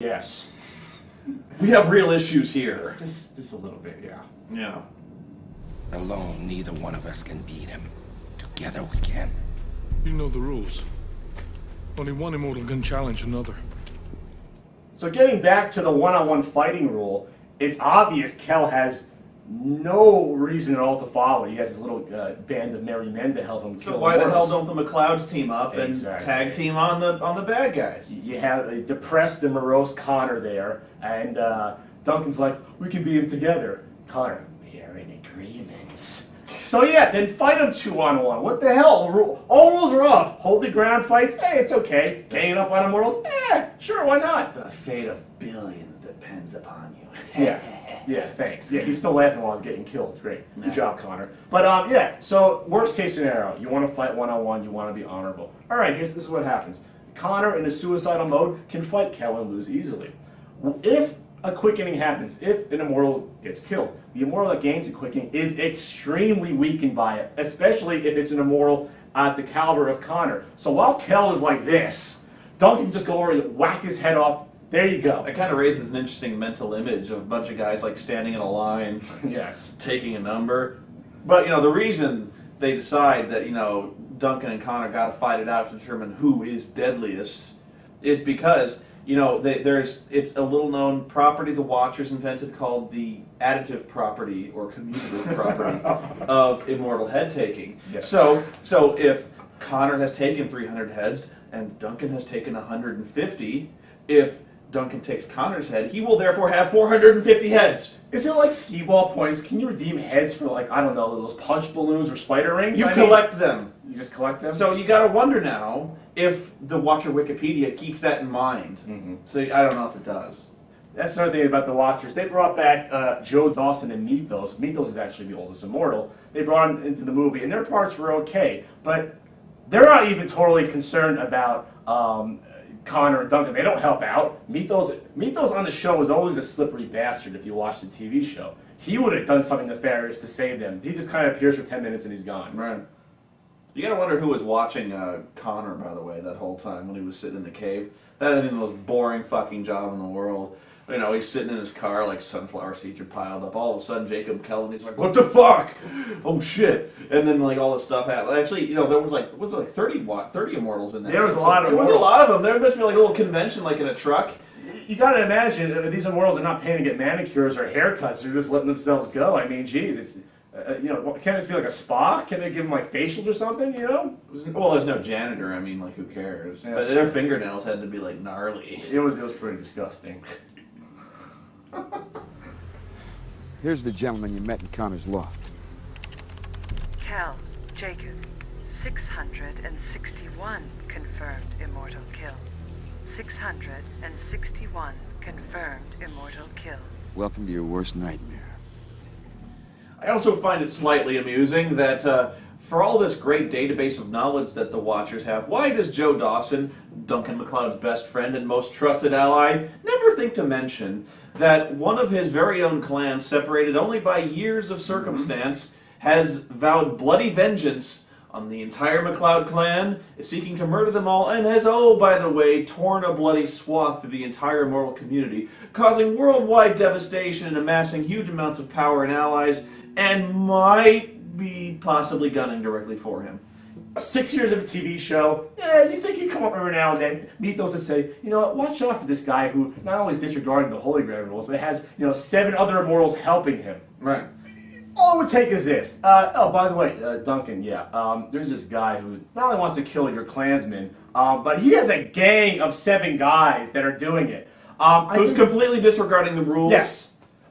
Yes. We have real issues here. Just a little bit, yeah. Yeah. Alone, neither one of us can beat him. Together we can. You know the rules. Only one immortal can challenge another. So getting back to the one-on-one fighting rule, it's obvious Kel has no reason at all to follow it. He has his little band of merry men to help him kill So why the hell immortals. don't the McLeods team up and Exactly. tag team on the bad guys? You have a depressed and morose Connor there, and Duncan's like, we can beat him together. Connor, we are in agreements. So yeah, then fight them 2-on-1. What the hell? All rules are off. Hold the ground fights, it's okay. Ganging up on immortals, sure, why not? The fate of billions depends upon you. Yeah, thanks. Yeah, he's still laughing while he's getting killed. Great. Good job, Connor. But yeah, so worst case scenario, you want to fight one-on-one, you want to be honorable. All right, this is what happens. Connor in a suicidal mode can fight Kel and lose easily. If a quickening happens, if an immortal gets killed, the immortal that gains a quickening is extremely weakened by it, especially if it's an immortal at the caliber of Connor. So while Kel is like this, Duncan can just go over and whack his head off. There you go. It kind of raises an interesting mental image of a bunch of guys like standing in a line, Yes. taking a number. But the reason they decide that Duncan and Connor got to fight it out to determine who is deadliest is because it's a little known property the Watchers invented called the additive property or commutative property of immortal head taking. Yes. So if Connor has taken 300 heads and Duncan has taken 150, if Duncan takes Connor's head, he will therefore have 450 heads. Is it like skee-ball points? Can you redeem heads for, like, I don't know, those punch balloons or spider rings? You collect them. You just collect them? So you gotta wonder now if the Watcher Wikipedia keeps that in mind. Mm-hmm. So I don't know if it does. That's another thing about the Watchers. They brought back Joe Dawson and Mythos. Mythos is actually the oldest immortal. They brought him into the movie, and their parts were okay, but they're not even totally concerned about Connor and Duncan. They don't help out. Mythos on the show was always a slippery bastard if you watch the TV show. He would have done something nefarious to save them. He just kind of appears for 10 minutes and he's gone. Right. You gotta wonder who was watching Connor, by the way, that whole time when he was sitting in the cave. That would be the most boring fucking job in the world. He's sitting in his car, like sunflower seeds are piled up. All of a sudden, Jacob Kelly, he's like, "What the fuck? Oh shit!" And then like all this stuff happened. Actually, there was like 30 immortals in there. There was a lot of immortals. There was a lot of them. There must be like a little convention, like in a truck. You gotta imagine these immortals are not paying to get manicures or haircuts. They're just letting themselves go. I mean, geez, it's can it be like a spa? Can they give them like facials or something? Well, there's no janitor. I mean, like who cares? Yeah, but their fingernails had to be like gnarly. It was pretty disgusting. Here's the gentleman you met in Connor's loft. Kel, Jacob, 661 confirmed immortal kills. 661 confirmed immortal kills. Welcome to your worst nightmare. I also find it slightly amusing that for all this great database of knowledge that the Watchers have, why does Joe Dawson, Duncan MacLeod's best friend and most trusted ally, never think to mention that one of his very own clans, separated only by years of circumstance, has vowed bloody vengeance on the entire MacLeod clan, is seeking to murder them all, and has, by the way, torn a bloody swath through the entire immortal community, causing worldwide devastation and amassing huge amounts of power and allies, and might be possibly gunning directly for him. 6 years of a TV show, you think he'd come up every now and then, meet those and say, you know what, watch out for this guy who not only is disregarding the Holy Grail rules, but has, 7 other immortals helping him. Right. All it would take is this. By the way, Duncan, there's this guy who not only wants to kill your clansmen, but he has a gang of 7 guys that are doing it. Who's completely disregarding the rules? Yes.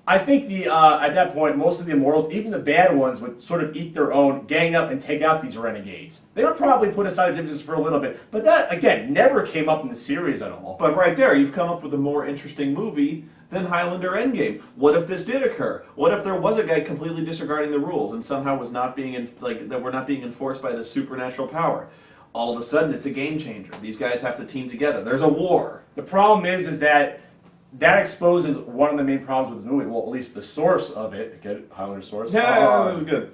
I think at that point, most of the immortals, even the bad ones, would sort of eat their own, gang up, and take out these renegades. They would probably put aside the differences for a little bit, but that, again, never came up in the series at all. But right there, you've come up with a more interesting movie than Highlander Endgame. What if this did occur? What if there was a guy completely disregarding the rules and somehow was not being that were not being enforced by this supernatural power? All of a sudden, it's a game changer. These guys have to team together. There's a war. The problem is that exposes one of the main problems with this movie. Well, at least the source of it. Good, Highlander source. Yeah, that was good.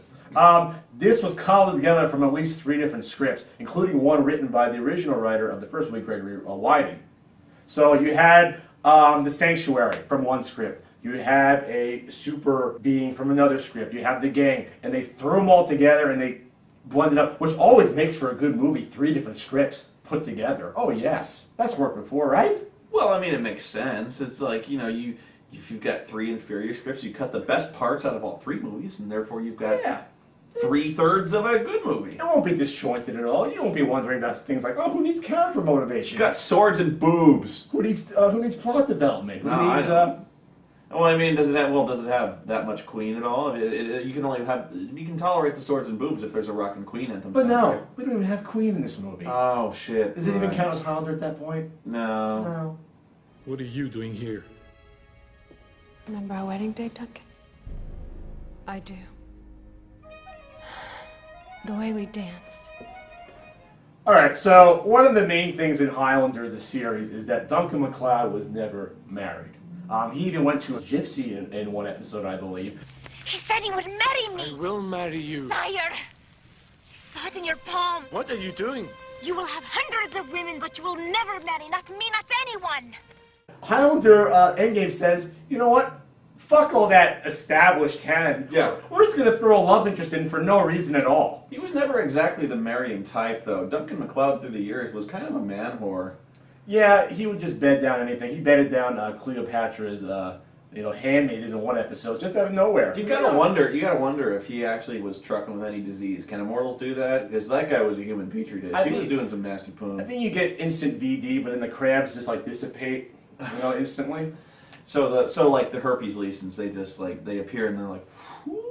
This was cobbled together from at least 3 different scripts, including one written by the original writer of the first movie, Gregory Wyden. So you had The Sanctuary from one script. You have a super being from another script. You have the gang, and they throw them all together and they blend it up, which always makes for a good movie. 3 different scripts put together. Oh yes, that's worked before, right? Well, I mean, it makes sense. It's like, you know, if you've got 3 inferior scripts, you cut the best parts out of all 3 movies, and therefore you've got 3/3 of a good movie. It won't be disjointed at all. You won't be wondering about things like, oh, who needs character motivation? You've got swords and boobs. Who needs plot development? Who No, needs I know. Well, I mean, does it have that much Queen at all? You can tolerate the swords and boobs if there's a rock and Queen anthem. But no, soundtrack. we don't even have Queen in this movie. Oh shit! Does it even count as Highlander at that point? No. No. What are you doing here? Remember our wedding day, Duncan? I do. The way we danced. All right, so one of the main things in Highlander, the series, is that Duncan MacLeod was never married. He even went to a gypsy in one episode, I believe. He said he would marry me. I will marry you. Liar! I saw it in your palm. What are you doing? You will have hundreds of women, but you will never marry. Not me, not anyone. Highlander Endgame says, you know what? Fuck all that established canon. Yeah. We're just going to throw a love interest in for no reason at all. He was never exactly the marrying type, though. Duncan MacLeod, through the years, was kind of a man whore. Yeah, he would just bed down anything. He bedded down Cleopatra's, handmaid in one episode, just out of nowhere. You gotta wonder if he actually was trucking with any disease. Can immortals do that? Because that guy was a human petri dish. He was doing some nasty poon. I think you get instant VD, but then the crabs just like dissipate, instantly. So like the herpes lesions, they appear and they're like.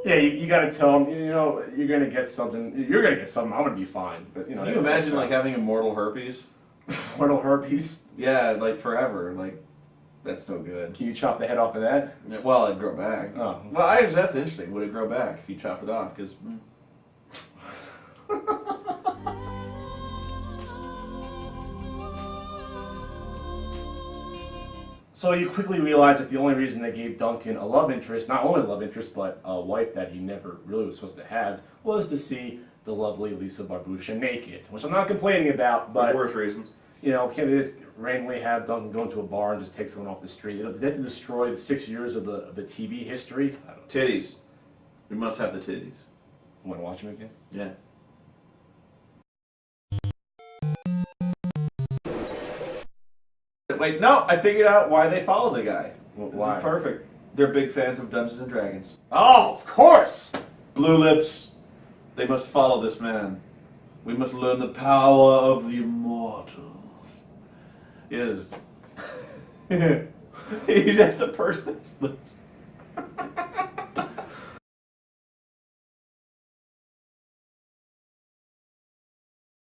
Yeah, you got to tell them, you're gonna get something. You're gonna get something. I'm gonna be fine. But Can you imagine like having immortal herpes? Mortal herpes. Yeah, like forever. Like that's no good. Can you chop the head off of that? Yeah, well, it'd grow back. Oh. Well, that's interesting. Would it grow back if you chop it off? Because. So you quickly realize that the only reason they gave Duncan a love interest, not only a love interest, but a wife that he never really was supposed to have, was to see the lovely Lisa Barbuccia naked, which I'm not complaining about, but worse reasons. Can't they just randomly have Duncan go into a bar and just take someone off the street? Did that destroy the 6 years of the TV history? I don't know. Titties. We must have the titties. You want to watch them again? Yeah. Wait, no, I figured out why they follow the guy. Why? This is perfect. They're big fans of Dungeons and Dragons. Oh, of course! Blue lips. They must follow this man. We must learn the power of the immortals. Yes. He's just a person.